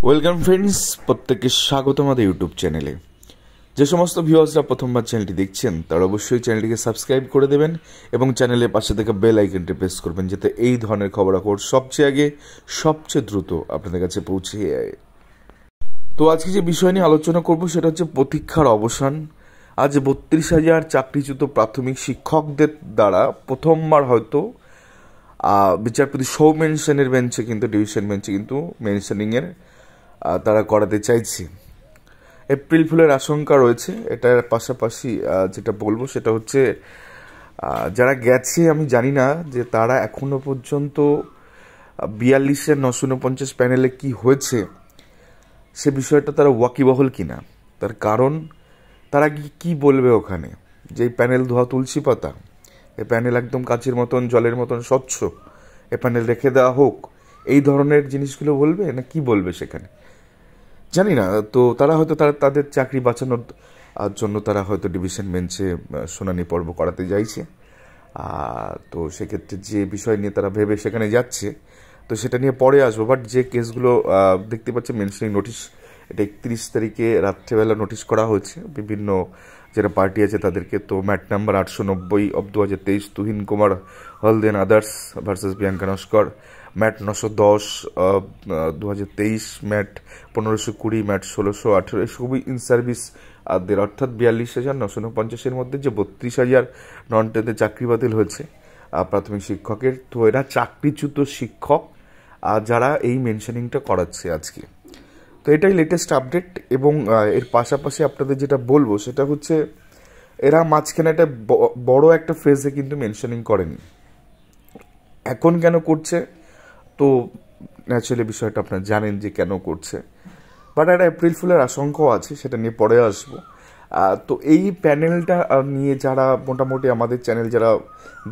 Welcome friends, প্রত্যেককে স্বাগত আমাদের ইউটিউব চ্যানেলে। যে সমস্ত ভিউয়ার্সরা প্রথমবার চ্যানেলটি দেখছেন তারা অবশ্যই চ্যানেলটিকে সাবস্ক্রাইব করে দেবেন এবং চ্যানেলের পাশে থেকে বেল আইকনটি প্রেস করবেন, যাতে এই ধরনের খবরাখবর সবচেয়ে আগে সবচেয়ে দ্রুত আপনাদের কাছে পৌঁছে যায়। তো আজকে যে বিষয় নিয়ে আলোচনা করব সেটা হচ্ছে প্রতীক্ষার অবসান। আজ 32,000 চাকরিচ্যুত প্রাথমিক শিক্ষকদের দ্বারা প্রথমবার হয়তো বিচারপতি সৌমেন সেনের বেঞ্চে কিন্তু ডিভিশন বেঞ্চে কিন্তু মেনশনিংয়ের তারা করাতে চাইছে। এপ্রিল ফুলের আশঙ্কা রয়েছে। এটার পাশাপাশি যেটা বলবো সেটা হচ্ছে যারা গেছে আমি জানি না যে তারা এখনো পর্যন্ত 42,949 প্যানেলে কি হয়েছে সে বিষয়টা তারা ওয়াকিবহল কিনা। তার কারণ তারা কি বলবে ওখানে যে এই প্যানেল ধোয়া তুলসী পাতা, এই প্যানেল একদম কাচের মতন জলের মতন স্বচ্ছ, এই প্যানেল রেখে দেওয়া হোক, এই ধরনের জিনিসগুলো বলবে না কি বলবে সেখানে জানি না। তো তারা হয়তো তাদের চাকরি বাঁচানোর জন্য তারা হয়তো ডিভিশন বেঞ্চে শুনানি পর্ব করাতে চাইছে। তো সেক্ষেত্রে যে বিষয় নিয়ে তারা ভেবে সেখানে যাচ্ছে তো সেটা নিয়ে পরে আসবো। বাট যে কেসগুলো দেখতে পাচ্ছি মেনশনিং নোটিশ, এটা 31 তারিখে রাত্রেবেলা নোটিশ করা হয়েছে বিভিন্ন যারা পার্টি আছে তাদেরকে। তো MAT number 890 of 2023 Tuhin Kumar হলদেন others versus Priyanka Naskar, MAT 910 2023, MAT 1520, MAT 1618, সবই ইন সার্ভিস দের, অর্থাৎ 42,949 মধ্যে যে 32,000 নন টেনে চাকরি বাতিল হয়েছে প্রাথমিক শিক্ষকের। তো এরা চাকরিচ্যুত শিক্ষক যারা এই মেনশনিংটা করাচ্ছে আজকে। তো এটাই লেটেস্ট আপডেট। এবং এর পাশাপাশি আপনাদের যেটা বলবো সেটা হচ্ছে এরা মাঝখানে একটা বড় একটা ফেজে কিন্তু মেনশনিং করেনি। এখন কেন করছে তো ন্যাচারালি বিষয়টা আপনারা জানেন যে কেন করছে, বাট একটা এপ্রিল ফুলের আশঙ্কাও আছে, সেটা নিয়ে পরে আসবো। তো এই প্যানেলটা নিয়ে যারা মোটামুটি আমাদের চ্যানেল যারা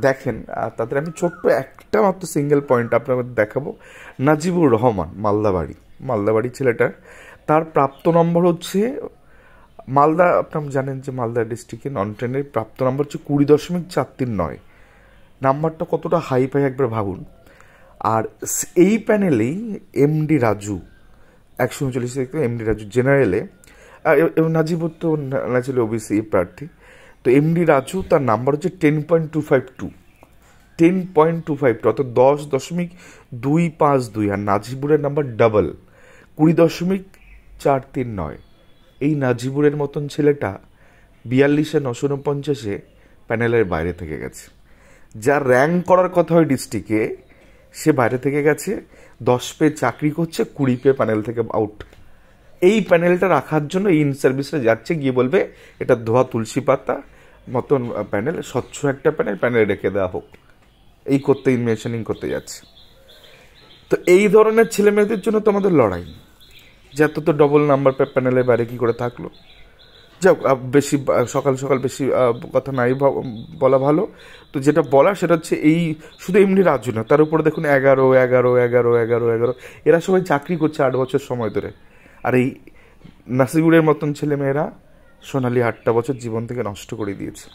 দেখেন তাদের আমি ছোট্ট একটা মাত্র সিঙ্গেল পয়েন্ট আপনাদের দেখাবো। নাজিবুর রহমান মালদাবাড়ি ছেলেটার, তার প্রাপ্ত নম্বর হচ্ছে মালদা, আপনারা জানেন যে মালদা ডিস্ট্রিক্টে নন ট্রেনের প্রাপ্ত নম্বর হচ্ছে 20.439। নাম্বারটা কতটা হাই পাই একবার ভাবুন। আর এই প্যানেলেই এমডি রাজু 139 এমডি রাজু জেনারেলে, এবং নাজিবুর তো ন্যাচুরালি ওবিসি প্রার্থী। তো এমডি রাজু তার নাম্বার হচ্ছে 10.252, অর্থাৎ 10.252। আর নাজিবুরের নাম্বার ডাবল 20.439। এই নাজিবুরের মতন ছেলেটা 42,949 প্যানেলের বাইরে থেকে গেছে। যার র্যাঙ্ক করার কথা হয় ডিস্ট্রিক্টে সে বাইরে থেকে গেছে, 10 পেয়ে চাকরি করছে, 20 পেয়ে প্যানেল থেকে আউট। এই প্যানেলটা রাখার জন্য এই ইন সার্ভিসে যাচ্ছে, গিয়ে বলবে এটা ধোয়া তুলসী পাতা মতন প্যানেল, স্বচ্ছ একটা প্যানেল রেখে দেওয়া হোক, এই করতে মেনশনিং করতে যাচ্ছে। তো এই ধরনের ছেলে মেয়েদের জন্য তো আমাদের লড়াই, যে এত তো ডবল নাম্বার প্যানেলের বাইরে কি করে থাকলো। যাক, বেশি সকাল বেশি কথা নাই বলা ভালো। তো যেটা বলা সেটা হচ্ছে এই শুধু এমনি রাজ্য না, তার উপরে দেখুন 11 এরা সবাই চাকরি করছে 8 বছর সময় ধরে। আর এই নাসিবুরের মতন ছেলেমেয়েরা সোনালি 8টা বছর জীবন থেকে নষ্ট করে দিয়েছে।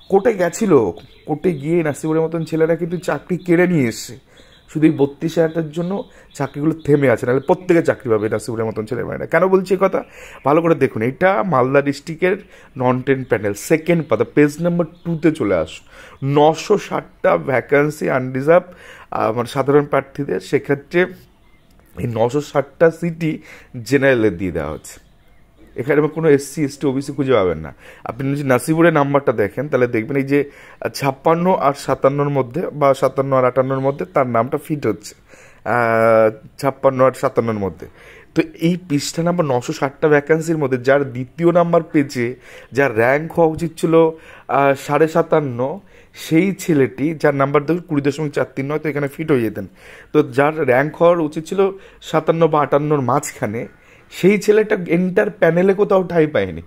কোর্টে গেছিল, কোর্টে গিয়ে নাসিবুরের মতন ছেলেরা কিন্তু চাকরি কেড়ে নিয়ে এসছে। শুধু এই 32,000টার জন্য চাকরিগুলো থেমে আছে, নাহলে প্রত্যেকে চাকরি পাবে নাসিবুরের মতন ছেলেমেয়েরা। কেন বলছি এই কথা ভালো করে দেখুন। এটা মালদা ডিস্ট্রিক্টের নন টেন প্যানেল, সেকেন্ড পাতা, পেজ নাম্বার 2-তে চলে আসুন। 960টা ভ্যাকান্সি আনরিজার্ভ মানে সাধারণ প্রার্থীদের, সেক্ষেত্রে এই 960টা সিটই জেনারেলে দিয়ে দেওয়া হচ্ছে। এখানে কোনো SC ST OBC খুঁজে পাবেন না। আপনি যদি নাসিবুরের নাম্বারটা দেখেন তাহলে দেখবেন এই যে 56 আর 57 মধ্যে বা 57 আর 58 মধ্যে তার নামটা ফিট হচ্ছে, 56 আর 57 মধ্যে। তো এই পৃষ্ঠা নাম্বার 960টা ভ্যাকান্সির মধ্যে যার দ্বিতীয় নাম্বার পেজে যার র্যাঙ্ক হওয়া উচিত ছিল 57.5, সেই ছেলেটি যার নাম্বার দেখুন 20.439, তো এখানে ফিট হয়ে যেতেন। তো যার র্যাঙ্ক হওয়ার উচিত ছিল 57 বা 58 মাঝখানে, সেই ছেলেটা এন্টার প্যানেলে কোথাও ঠাঁই পায়নি,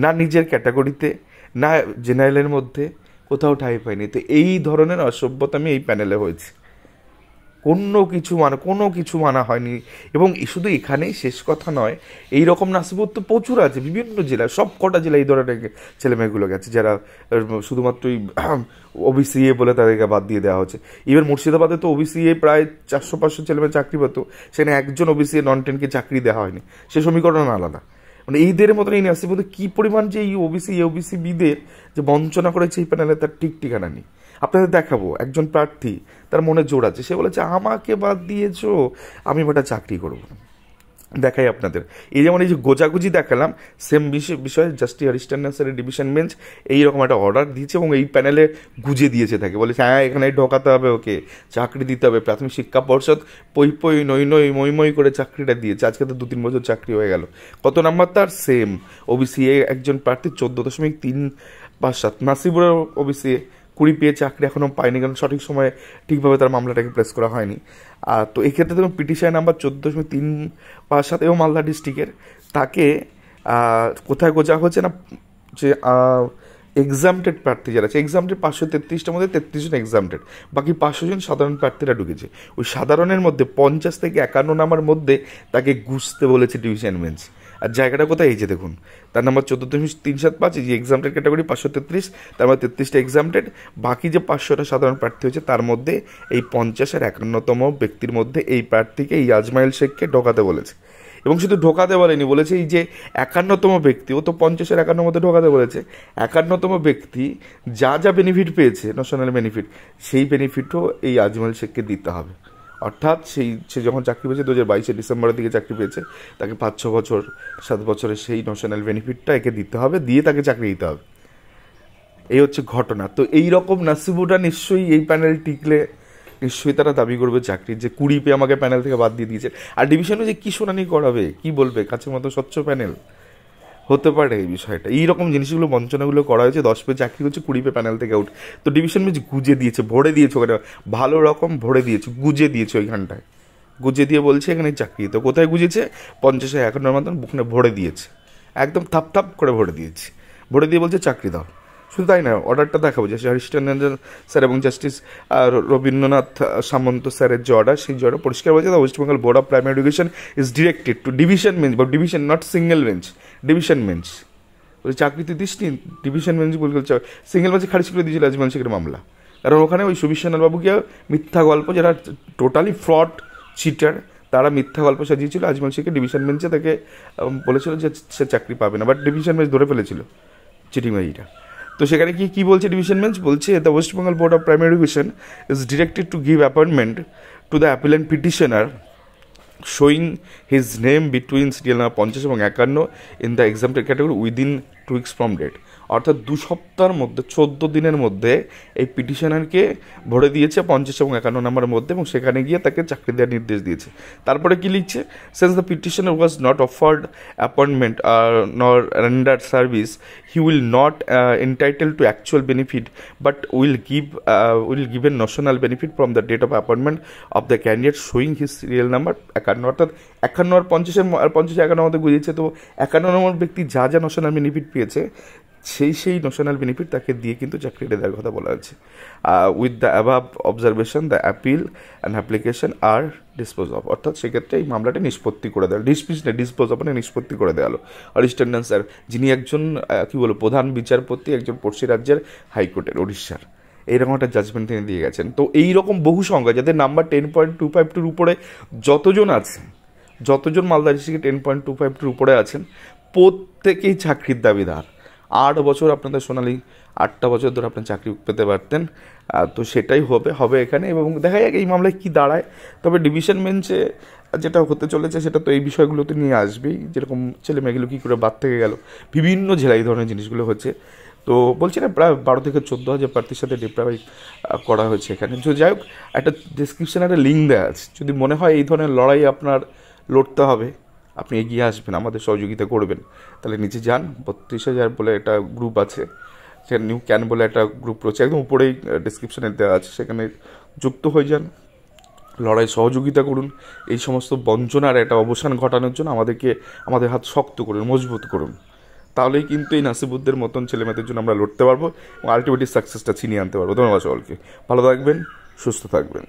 না নিজের ক্যাটাগরিতে না জেনারেলের মধ্যে, কোথাও ঠাঁই পায়নি। তো এই ধরনের অসভ্যতা আমি এই প্যানেলে হয়েছে। কোনো কিছু মানা হয়নি। এবং শুধু এখানেই শেষ কথা নয়, এই রকম নাসিবুদ তো প্রচুর আছে বিভিন্ন জেলায়, সব কটা জেলায় এই ধরনের ছেলেমেয়েগুলো গেছে যারা শুধুমাত্রই ওবিসি বলে তাদেরকে বাদ দিয়ে দেওয়া হচ্ছে। ইভেন মুর্শিদাবাদে তো ওবিসি প্রায় 400-500 ছেলেমেয়ে চাকরি পেত, সেখানে একজন ওবিসি নন-10কে চাকরি দেওয়া হয়নি, সে সমীকরণ আলাদা। মানে এইদের মতন এই নাসিবুদে কী পরিমাণ যে এই ওবিসি বিদের যে বঞ্চনা করেছে এই প্যানেলে, তার ঠিক ঠিকানা নেই। আপনাদের দেখাবো একজন প্রার্থী, তার মনে জোর আছে, সে বলেছে আমাকে বাদ দিয়েছো, আমি বেটা চাকরি করবো না। দেখাই আপনাদের, এই যেমন এই যে গোজাগুজি দেখালাম, সেম বিষয়ে জাস্টিস হরিশ্চন্দ্র স্যারের ডিভিশন বেঞ্চ এইরকম একটা অর্ডার দিয়েছে এবং এই প্যানেলে গুজে দিয়েছে তাকে, বলেছে হ্যাঁ এখানে ঢোকাতে হবে, ওকে চাকরি দিতে হবে। প্রাথমিক শিক্ষা পর্ষদ পই মই করে চাকরিটা দিয়েছে, আজকে তো 2-3 বছর চাকরি হয়ে গেল। কত নাম্বার তার? সেম ওবিসি একজন প্রার্থী 14.357, নাসিবুর ওবিসি 20 পেয়ে চাকরি এখনও পায়নি, কারণ সঠিক সময়ে ঠিকভাবে তার মামলাটাকে প্রেস করা হয়নি। তো এক্ষেত্রে তুমি পিটিশন নাম্বার 14.357 এবং মালদা ডিস্ট্রিক্টের তাকে কোথায় গোজা হচ্ছে না, যে এক্সামটেড প্রার্থী যারা আছে, এক্সামটেড 533টার মধ্যে 33 জন এক্সামটেড, বাকি 500 জন সাধারণ প্রার্থীরা ঢুকেছে। ওই সাধারণের মধ্যে 50 থেকে 51 নাম্বার মধ্যে তাকে ঘুষতে বলেছে ডিভিশন বেঞ্চ। আর জায়গাটা কোথায়? এই যে দেখুন, তার নাম্বার 14.375, এই যে এক্সামটেড ক্যাটাগরি 533, তার মধ্যে 33টা এক্সামটেড, বাকি যে 500টা সাধারণ প্রার্থী হয়েছে তার মধ্যে এই 50-এর 51তম ব্যক্তির মধ্যে এই প্রার্থীকে, এই আজমাইল শেখকে ঢোকাতে বলেছে। এবং শুধু ঢোকাতে বলেনি, বলেছে এই যে 51তম ব্যক্তি, ও তো 50-এর 51 মধ্যে ঢোকাতে বলেছে, 51তম ব্যক্তি যা যা বেনিফিট পেয়েছে, ন্যাশনাল বেনিফিট, সেই বেনিফিটও এই আজমাইল শেখকে দিতে হবে। অর্থাৎ সে যখন চাকরি পেয়েছে 2022 ডিসেম্বরের দিকে চাকরি পেয়েছে, তাকে 5-6 বছর 7 বছরের সেই ন্যাশনাল বেনিফিটটা একে দিতে হবে, দিয়ে তাকে চাকরি দিতে হবে। এই হচ্ছে ঘটনা। তো এই রকম নাসিবুরা নিশ্চয়ই এই প্যানেল টিকলে নিশ্চয়ই তারা দাবি করবে চাকরি, যে 20 পেয়ে আমাকে প্যানেল থেকে বাদ দিয়ে দিয়েছে। আর ডিভিশনে যে কী শুনানি করাবে, কি বলবে, কাছের মতো স্বচ্ছ প্যানেল হতে পারে এই বিষয়টা। এইরকম জিনিসগুলো বঞ্চনাগুলো করা হয়েছে, 10 পেয়ে চাকরি হচ্ছে, 20 পেয়ে প্যানেল থেকে আউট। তো ডিভিশন বেঞ্চ গুজে দিয়েছে, ভরে দিয়েছে ওখানে, ভালো রকম ভরে দিয়েছে, গুজে দিয়েছে ওইখানটায়, গুজে দিয়ে বলছে এখানে চাকরি। তো কোথায় গুজেছে? 50-51 মতন বুকনে ভরে দিয়েছে, একদম থাপ করে ভরে দিয়েছে, ভরে দিয়ে বলছে চাকরি দাও। শুধু তাই না, অর্ডারটা দেখাবো, জাস্টিস হরিশ্চন্দ্র স্যার এবং জাস্টিস রবীন্দ্রনাথ সামন্ত স্যারের যে অর্ডার, সেই অর্ডার পরিষ্কার বলছে, West Bengal board of primary education is directed to division bench, বা division not single bench, division bench. বলে চাকরি তুই দিসনি, ডিভিশন বেঞ্চ বলছে, সিঙ্গেল বেঞ্চে খারিজ করে দিয়েছিল আজমাইল শেখের মামলা, কারণ ওখানে ওই সুবিশ্বনাথ বাবুকে মিথ্যা গল্প, যারা টোটালি ফ্রড চিটার, তারা মিথ্যা গল্প সাজিয়েছিল আজমাইল শেখকে, ডিভিশন বেঞ্চে তাকে বলেছিল যে সে চাকরি পাবে না, বাট ডিভিশন বেঞ্চ ধরে ফেলেছিল চিটিংবাজিটা। তো সেখানে কি বলছে ডিভিশন বেঞ্চ? বলছে the West Bengal board of primary education is directed to give appointment to the appellant petitioner showing his name between serial number 50 এবং 51 in the exempted category within 2 weeks from date। অর্থাৎ 2 সপ্তাহের মধ্যে, 14 দিনের মধ্যে এই পিটিশনারকে ভরে দিয়েছে 50 এবং 51 নম্বরের মধ্যে, এবং সেখানে গিয়ে তাকে চাকরি দেওয়ার নির্দেশ দিয়েছে। তারপরে কি লিখছে? since the petitioner was not offered appointment nor rendered service, he will not entitled to actual benefit but will give a notional benefit from the date of appointment of the candidate showing his serial number 51। অর্থাৎ 51 আর 50 আর 51 মধ্যে বুঝিয়েছে। তো 51 নম্বর ব্যক্তি যা যা national benefit পেয়েছে, সেই national benefit তাকে দিয়ে কিন্তু চাকরিটা দেওয়ার কথা বলা আছে। With the above observation the appeal and application are dispose of. অর্থাৎ সেক্ষেত্রে এই মামলাটি নিষ্পত্তি করে দেওয়া, ডিসপোজ অফ মানে নিষ্পত্তি করে দেওয়া হলো। হরিশ্চন্দ্র স্যার, যিনি একজন প্রধান বিচারপতি, একজন পড়শি রাজ্যের হাইকোর্টের, উড়িষ্যার, এইরকম একটা জাজমেন্ট তিনি দিয়ে গেছেন। তো এইরকম বহু সংখ্যা, যাদের নাম্বার 10.252-র উপরে যতজন আছেন, যতজন মালদা ডিস্ট্রিক্টে 10.252-র উপরে আছেন, প্রত্যেকেই চাকরির দাবিদার। 8 বছর আপনাদের সোনালি, 8টা বছর ধরে আপনার চাকরি পেতে পারতেন। তো সেটাই হবে এখানে, এবং দেখা যাক এই মামলায় কী দাঁড়ায়। তবে ডিভিশন বেঞ্চে যেটা হতে চলেছে সেটা তো এই বিষয়গুলোতে নিয়ে আসবেই, যেরকম ছেলে মেয়েগুলো কী করে বাদ থেকে গেল, বিভিন্ন জেলায় এই ধরনের জিনিসগুলো হচ্ছে। তো বলছি না, প্রায় 12 থেকে 14,000 প্রার্থীর সাথে ডিপ্রাইভ করা হয়েছে এখানে। তো যাই হোক, একটা ডিসক্রিপশানে একটা লিঙ্ক দেওয়া আছে, যদি মনে হয় এই ধরনের লড়াই আপনার লড়তে হবে, আপনি এগিয়ে আসবেন, আমাদের সহযোগিতা করবেন, তাহলে নিচে যান, 32,000 বলে একটা গ্রুপ আছে, সেখানে নিউ ক্যান বলে একটা গ্রুপ রয়েছে, একদম উপরেই ডিসক্রিপশানে দেওয়া আছে, সেখানে যুক্ত হয়ে যান, লড়াই সহযোগিতা করুন। এই সমস্ত বঞ্চনার একটা অবসান ঘটানোর জন্য আমাদের হাত শক্ত করুন, মজবুত করুন, তাহলেই কিন্তু এই নাসিবুদ্দের মতন ছেলেমেয়েদের জন্য আমরা লড়তে পারবো এবং আলটিমেটলি সাকসেসটা ছিনিয়ে আনতে পারবো। ধন্যবাদ সকলকে, ভালো থাকবেন, সুস্থ থাকবেন।